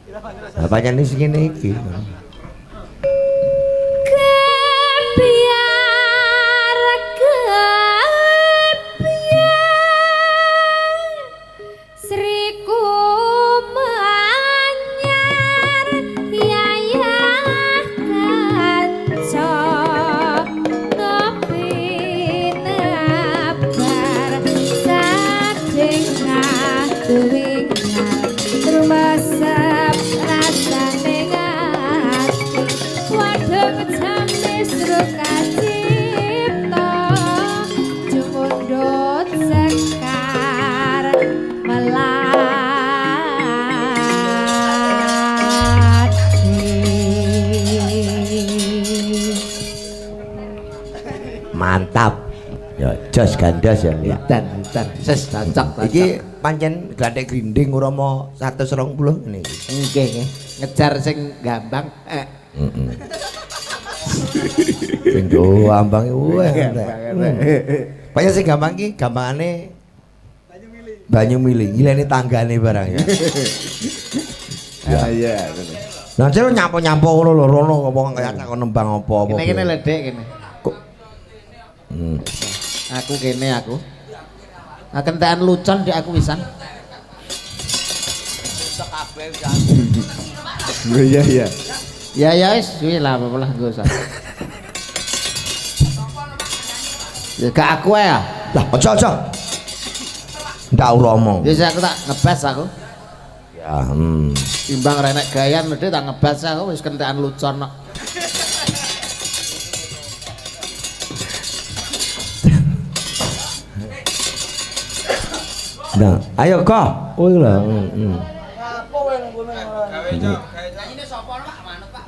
Lah pancen sing ngene iki. Mantap. Ya jos gandas ya. Dan ses cocok. Iki pancen glathek grinding ora mau 120 ngene iki. Nggih, ngejar sing gampang. Heeh. Sing gampang wae. Pancen sing gampang iki gampangane banyu mili. Ngileni tanggane barang ya. Iya. Lah jero nyampo-nyampo ngono lho rono apa kaya tak nembang apa-apa. Kene ledek kene. Kok Aku kene aku. Kentekan lucon di aku wisan. kabeh wisan. Iya. Ya wis, wis lah apa lah enggak usah. Ya gak aku ya. lah aja. Ndak ora omong. Ya aku tak ngebas aku. Ya, Timbang renek gayan mesti tak ngebas aku wis kentekan lucon kok. Nah, ayo kok. Oh iya. Apa wae nang kono gawe nyanyi sapa Pak manut Pak.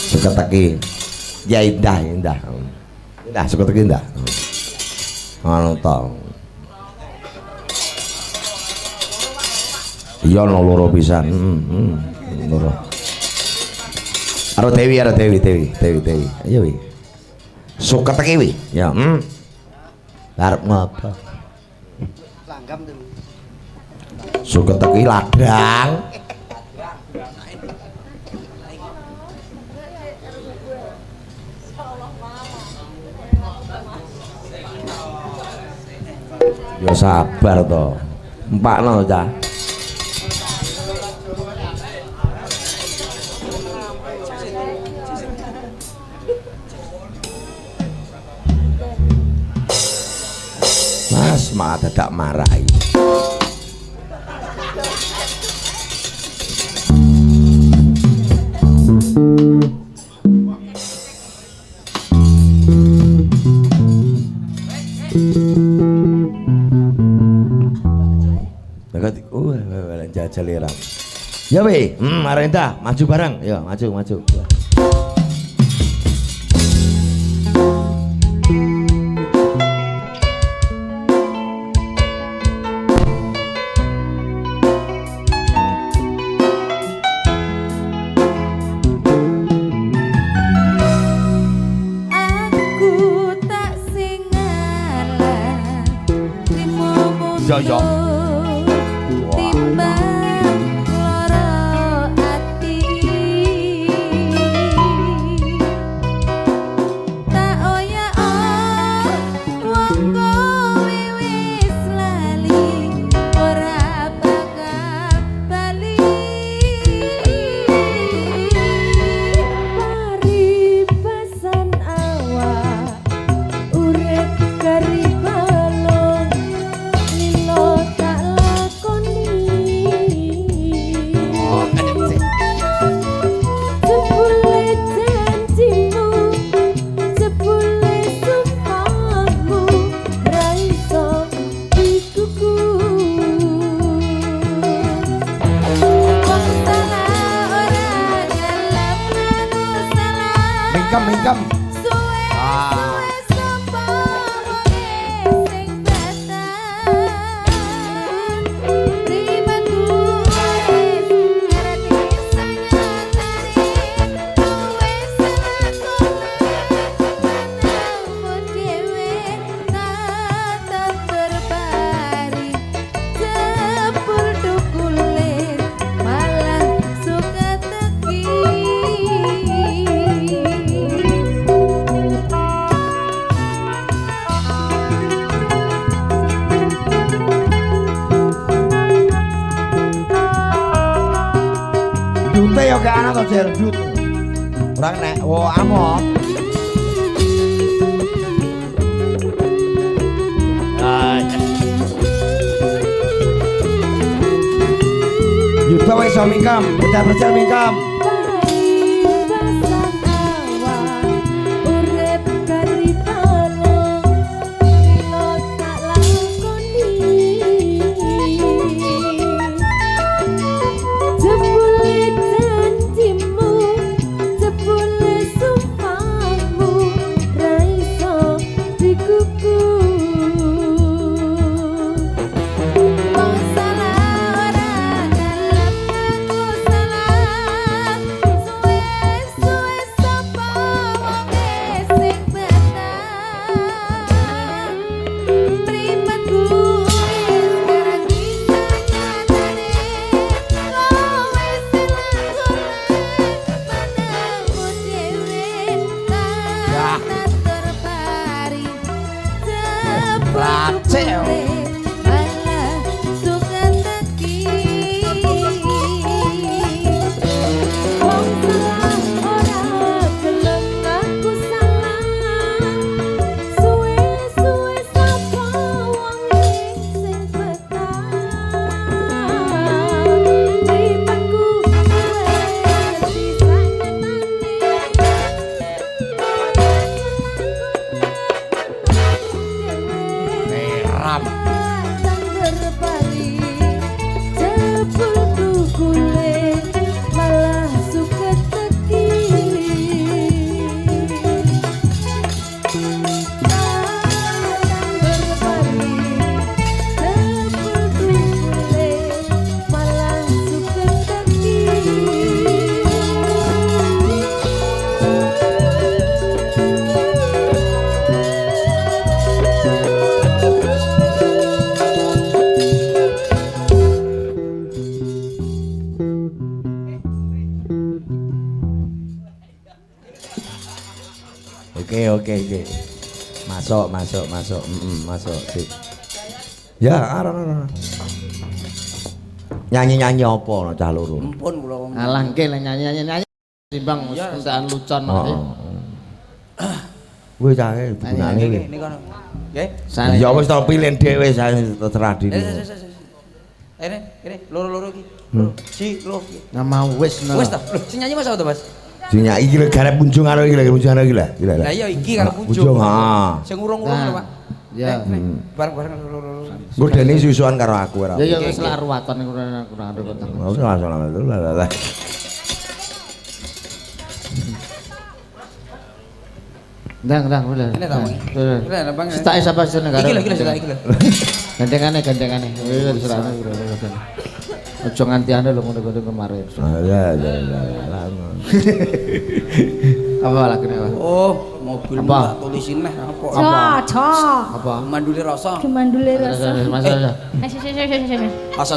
Suka teki. Ya indah. Indah suka teki indah. Anu ta. Iya no loro pisan. Loro. Aro Dewi. Ayo wi. Suka teki wi. Ya, arep ngapa? Langgam tuh. Suka teki ladang. Ya sabar to. Empakno cah. Mas malah dadak marahi. Jajal irang. Ya weh, Marenta, maju bareng. Ya, maju. Yo. Mingkem. dute ya gak ana to Jer dut. Ora nek oh amot. Yuda wis iso mingkem, bocah-bocah mingkem. Oke. Masuk. Sip. Ya, ora. Nyanyi-nyanyi apa no cah loro? Ampun kula wong. Alah nggih nyanyi timbang entekan lucon wae. Kuwi cahe gunane iki. Niku nggih. Ya wis to pilih dhewe terserah dhewe. Kene loro-loro iki. Si lho. Nama wis no. Wis ta? Lho, sing nyanyi Mas apa to, Mas? Sing nyanyi iki lho garep punjung karo iki lho, punjung karo iki lho. Lah iya iki karo punjung. Ha. Sing urung-urung lho, Pak. Ya. Bareng-bareng loro-loro. Engko dene susuan karo aku ora. Ya wis lah ruwatan kurang ada kota. Wis langsung lah. Ndang boleh. Ini ta, Bang? Ini Bang. Stake sapa jeneng karo. Iki lho. Gandengane. Wis serane bro. Aja ngantiane lho ngono-ngono kemarin. Ya. Apa lagene, Pak? Oh, mobil mbak tulisin neh apa? Apa? Mandule rasa. Mandule rasa. Asa.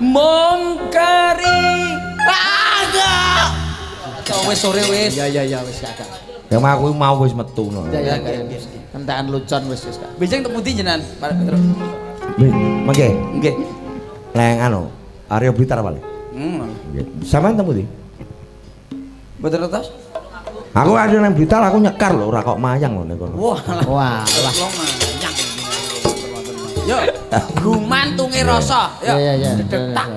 Mongkari. Agak. Wis sore wis. Ya wis kakak. Yang aku mau wis metu no. Ya. Entekan lucon wis Kak. Bejeng tep pundi jenengan, Pak Petro? Mangke. Nggih. Leng anu, Aryo Blitar paling. Nggih. Sampeyan temu ndi? Betul tas? Aku ada nang Blitar aku nyekar lho, ora kok mayang lho nek kono. Wah. Mayang. Yo, gumantunge rasa. Ya. Detak.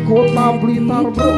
kota Blitar bro.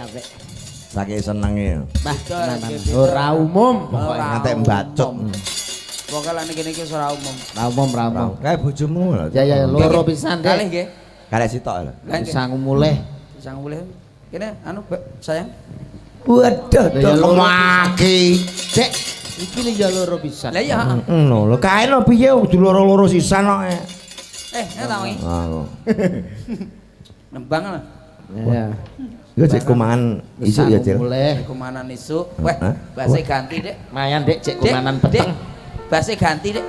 Apik. Saking senenge. Bah, ora umum Pokoke ngantek mbacuk. Pokoke lan iki ora umum. Ra umum. Kae bojomu lho. Ya loro pisan deh. Kalih nggih. Kalih sitok lho. Sang mulih. Sang mulih. Kene anu sayang. Waduh, lagi. Cek Iki lho ya loro pisan. Lah iya, heeh. No, lho kae no piye kudu loro-loro sisan kok. Ta wingi. Nembang lah. Ya. Iku cek kumangan isuk ya, Cil. Mulai Kumanan isuk. Weh, bahasa ganti, Dek. mayan Dek cek Dek, kumanan peteng. Bahasa ganti, Dek.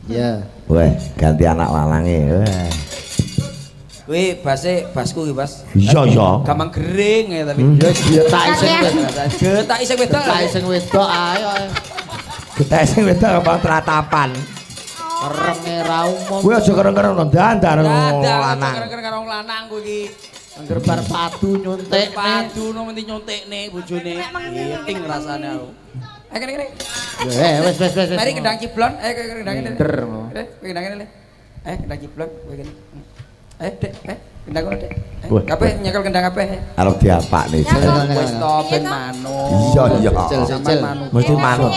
Ya. Weh, ganti anak lanange. Weh. Kuwi basku ki, Bas. Iya iya. Gampang gering ya tapi. Ya tak iseng Getak iseng wedok. tak iseng wedok ayo. Kita sing wedok apa tratapan. Kerenge ra umum. Kuwi aja keren-keren no dandar Lanang. lanang. Karo wong lanang kuwi iki. Angger bar padu nyuntik. Padu no mesti nyuntikne bojone. Iting rasane aku. Kene. Wes. Mari kendang ciblon. Kendang kene. Minder. Kendang kene. Kendang ciblon kowe kene. Dek, kendang kono, Dek. Wah. Kabeh nyekel kendang kabeh. Arep diapak nih. Wis to ben manuk. Iya iya. Cil. Mesti manut.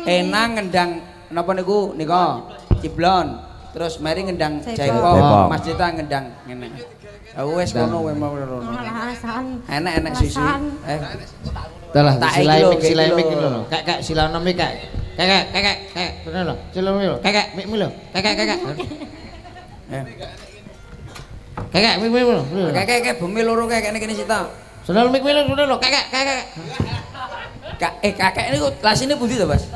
Enang ngendang napa niku nika ciblon. Terus mari ngendang Jaipong. jaipong. Mas Cita ngendang ngene. Wis kono wae mau ngono. Enak susu. Dalah Tak silai iki lho, mik iki lho. lho. Kek silanem mik kek. Kek. Bener lho. Silanem lho. Kek mik lho. Kek. Kek mik lho. Kakek bumi loro kakek kene Cita. Silanem mik lho. Kek. Kakek niku lasine pundi to, Mas?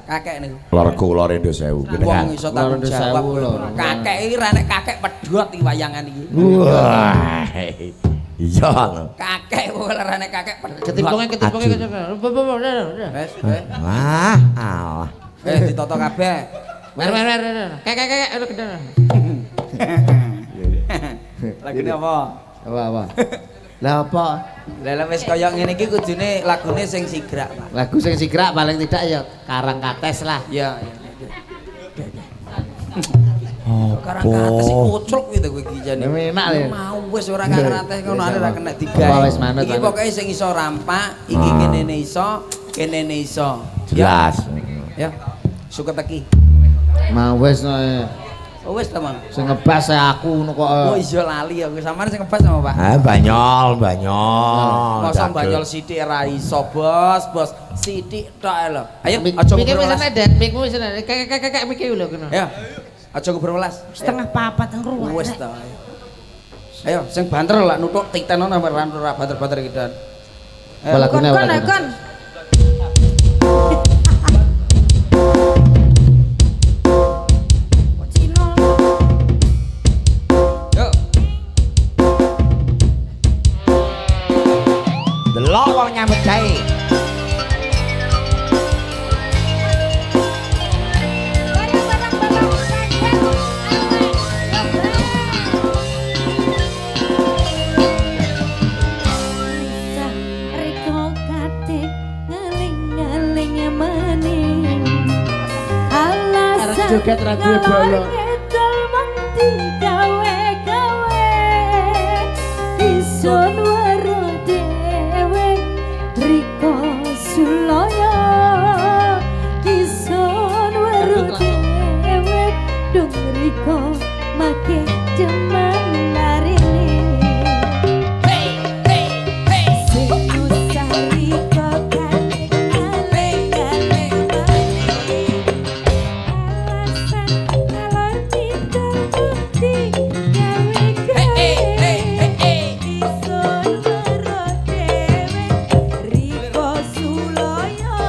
Kakek niku. Lor kula Rendo 1000 Wong genehan. iso tanggung jawab lho. Kakek iki renek kakek pedhot iki wayangan iki. Wah. Iya lho. Kakek kok renek kakek pedhot. Ketimpunge. Wes. Wah, alah. Ditoto kabeh. Mer. Kek lho gendang. Lagune apa? Apa? Lah apa? Lah wis kaya ngene iki kudune lagune sing sigrak, Pak. Lagu sing sigrak paling tidak ya Karang Kates lah. Iya. Karang kates iki koclok gitu kowe iki jane. Enak lho. Mau wis ora karang kates ngono ora kena digawe. Apa wis manut, Iki manut. pokoke sing iso rampak, iki kenene iso. Jelas. Ya. Suket iki. Mau wis no. Oh wis ta, Mang. Sing ngebas aku ngono kok. Oh iya lali aku. Sampeyan sing ngebas sama, Pak. Banyol. Masa banyol sithik ora iso, Bos. Sithik tok lho. Ayo aja mikir wis ngobrol. enak, mikir wis enak. Kek mikir lho kono. Ya. Aja ngobrol welas. Setengah papat nang ruwet. Wis ta. Ayo sing banter lah nutuk titen ana ora banter-banter iki Dan. Lagune apa? Kon. Yuk. Delok wong nyambut gawe. Joget radio bolong. Ison waro dewe Riko Suloyo Ison waro dewe Dong Riko make jeman larini Sinusari kok kadek aleng-aleng mani Alasan kalau tidak bukti gawe-gawe Ison waro dewe Riko Suloyo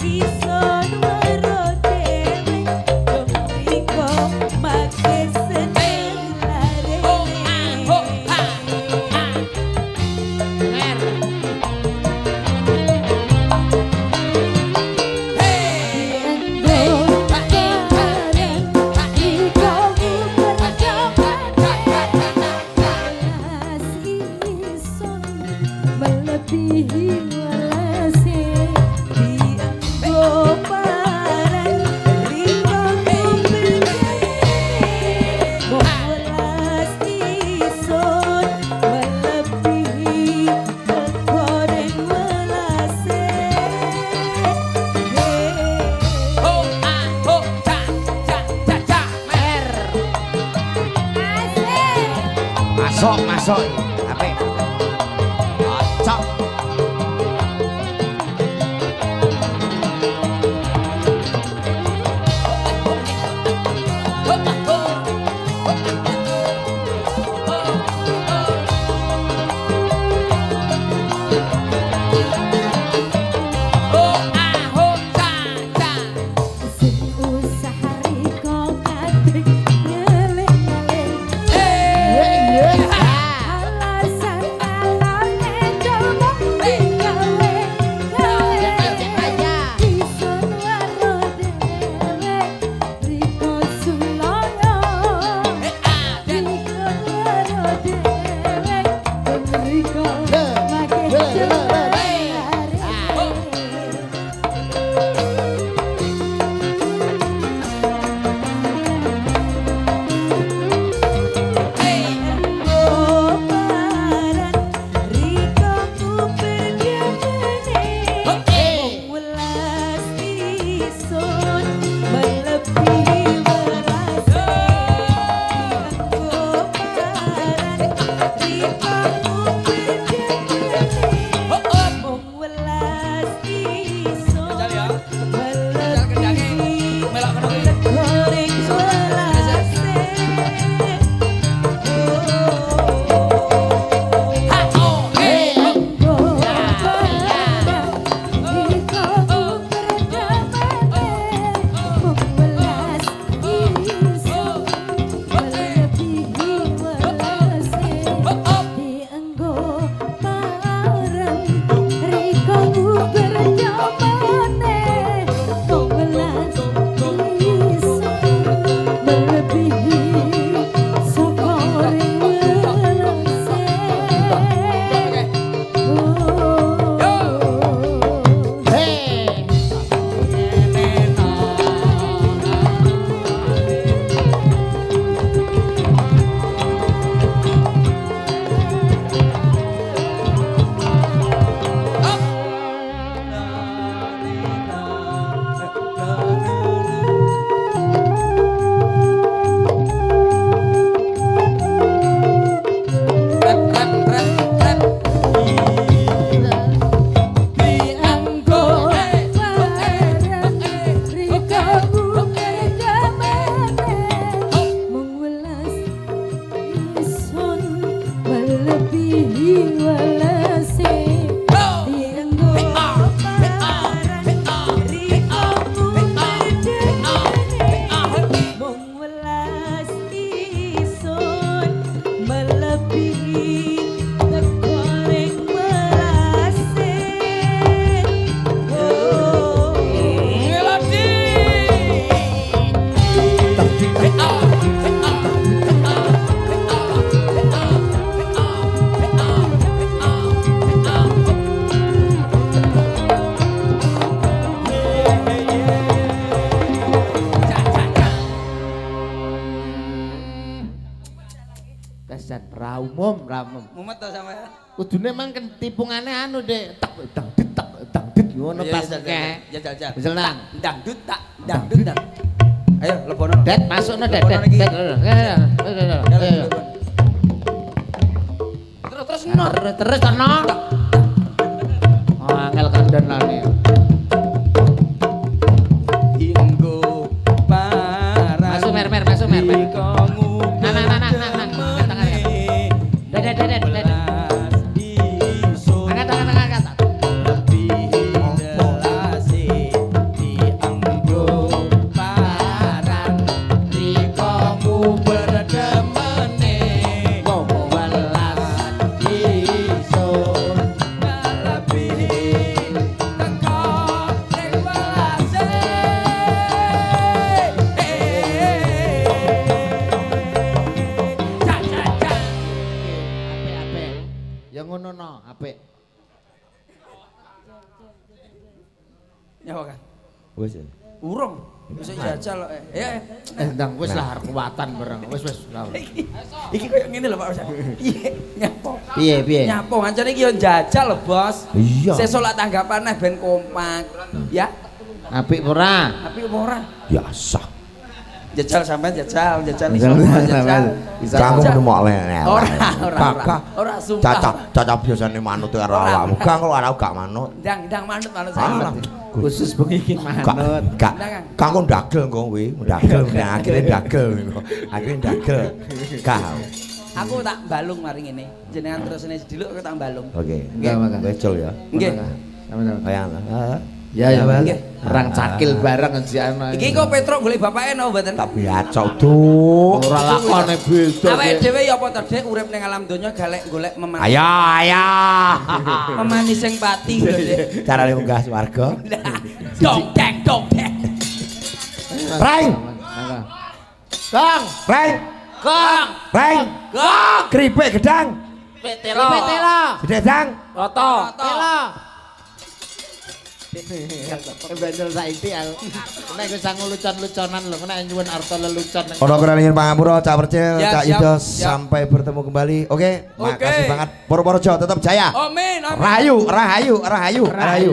Ison waro dewe Dong Riko make seneng larini melebihi walase dienggo barang riko mobil welas ison melebihi kekoreng walase Masuk. Apik. Cocok. ora. Mumet to sampean. Kudune mang tipungane anu Dek. Tak dit ngono pas kek. Ya jajal. Wis nang. Dangdut tak, dangdut tak. Ayo lebono. Det masukno Det. Terus no. Terus terno. Oh, angel kandhanane. Hinggo parang. Masuk mer. Nah. Det. Angkat. Lebih delase dianggo parang rikomu berdemene welas isun lebih teko ning welase Apik. Ya ngono no, apik. nyawa kan Wis. urung bisa jajal kok ya Ndang wis lah kuwatan bareng. Wis. iki koyo ngene lho Pak Ustaz iya nyapo Piye? nyapo ngancane iki yo jajal lho Bos Iya. sesuk lak tanggapan ben kompak ya Apik ora? tapi apa ora Biasa. jajal sampean jajal Jajal, iso sampean. Bisa. Kamu Jajal. kudu mok lele. Ora sumpah Caca biasane manut karo awakmu. Kang kalau ora gak manut. ndang manut Ah, saya Khusus bengi manut. Gak. Kang kok ndagel kok kowe, ndagel akhire ndagel. Akhire ndagel. Kau. aku tak balung mari ngene jenengan terusane sediluk aku tak balung Oke. Enggak, Mas. Becul ya. nggih Sama-sama. Kayak Ya, nggih. Perang cakil bareng ngejian. iki kok Petruk golek bapake no mboten tak biacok tuh. Ora lakone beda. awake dhewe ya apa to Dek urip ning alam donya golek memani Ayo. memani sing pati lho Dek Carane munggah swarga. dong deng Reng. Kang, Reng. Kang, Reng. Kang. Keripik gedang. Petelo. Gedang. Roto. Telo. Bandel saiki aku. Nek wis sang lucon-luconan lho, nek nyuwun arta lelucon. Ono kurang ingin pangapura Cak Percil, Ya, Cak siap, Yudo siap. sampai bertemu kembali. Oke, makasih Oke. banget. Purworejo tetap jaya. amin Rahayu. Rahayu.